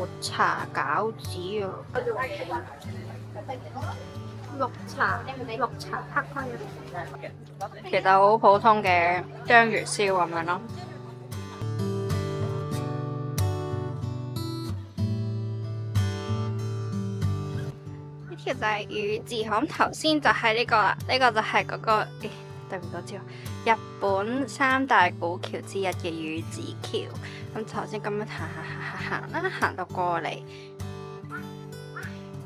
抹茶餃子啊，綠茶黑番茄，其實好普通嘅章魚燒咁樣咯。呢條就係魚字巷，頭先就係呢個啦，呢個就係嗰個，對唔住，日本三大古橋之一嘅宇治橋。咁頭先咁樣行啦，行到過嚟，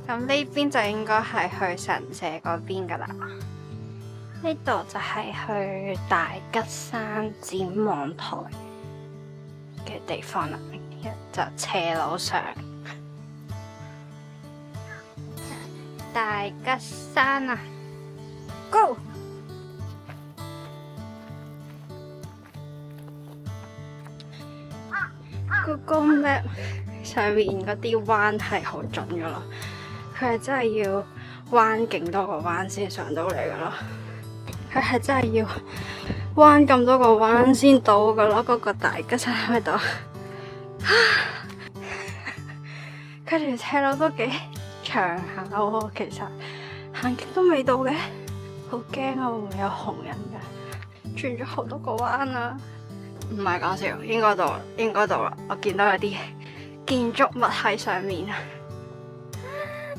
咁呢邊就應該係去神社嗰邊噶啦。呢度就係去大吉山展望台嘅地方啦，就斜路上。大吉山啊 ，Go！Google Map 上面嗰啲彎係好準噶咯，佢係真係要彎勁多個彎先上到嚟噶咯，佢係真係要彎咁多個彎先到噶咯，嗰個大吉山喺度，跟住斜路都幾長下喎，其實行極都未到嘅，好驚啊！會唔會有紅人噶？轉咗好多個彎啊！唔係講笑，應該到啦，應該到啦！我見到有啲建築物喺上面啊，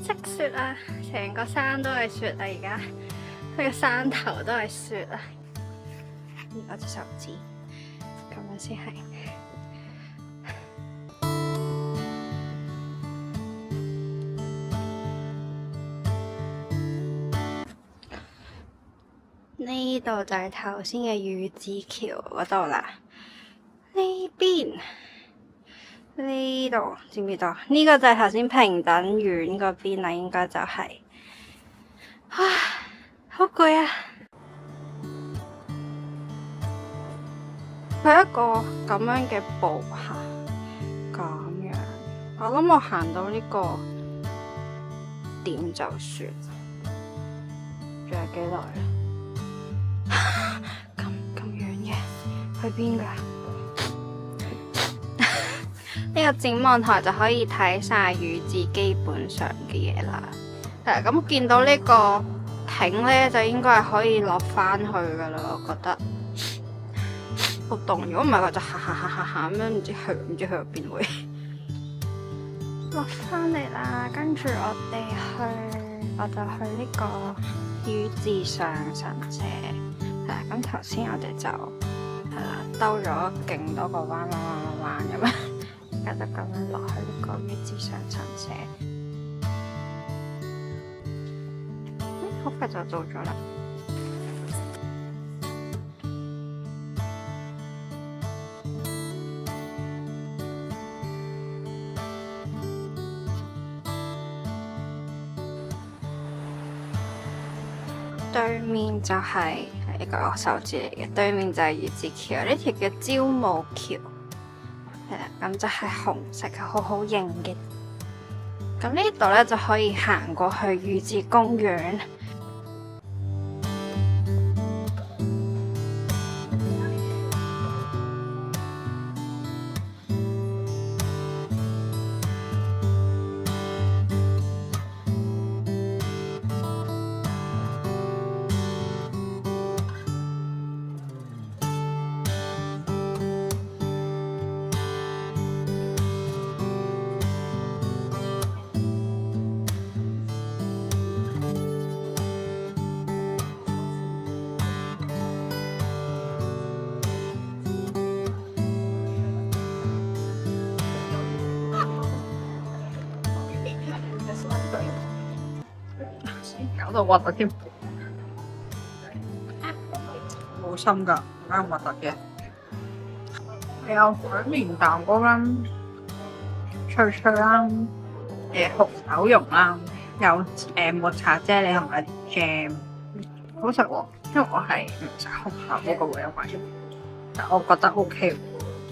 積雪啊，成個山都係雪啊！而家呢個山頭都係雪啊！我隻手指咁樣先係。呢度就係頭先嘅宇治橋嗰度啦。呢邊呢度知唔知道？呢個就係頭先平等院嗰邊啦，應該就係。唉，好攰啊！係一個咁樣嘅步行，咁樣。我諗我行到呢個點就算。仲有幾耐啊？咁遠嘅，去邊㗎？呢個展望台就可以睇晒宇治基本上嘅嘢啦。咁見到呢個亭呢，就應該係可以落翻去噶啦。我覺得好凍，如果唔係我就行咁樣，唔知去到邊會落翻嚟啦。跟住我就去呢個宇治上神社。咁頭先我哋就兜咗勁多個彎咁樣。而家就咁樣落去呢個宇治上神社，好快就到咗啦。對面就係一個手指嚟嘅，對面就係宇治橋，呢條叫朝霧橋。咁就係紅色嘅，好型嘅。咁呢度咧就可以行過去宇治公園。搞到核突添，冇心㗎，啱核突嘅。有海綿蛋糕啦，脆脆啦，紅豆蓉啦，有抹茶啫喱同埋 jam， 好食喎。因為我係唔食紅豆嗰個喎，因為但我覺得 OK，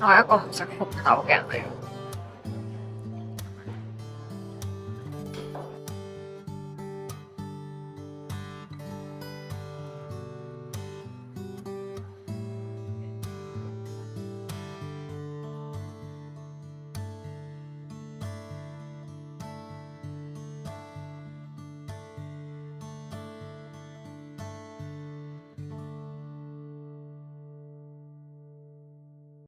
我係一個唔食紅豆嘅人嚟。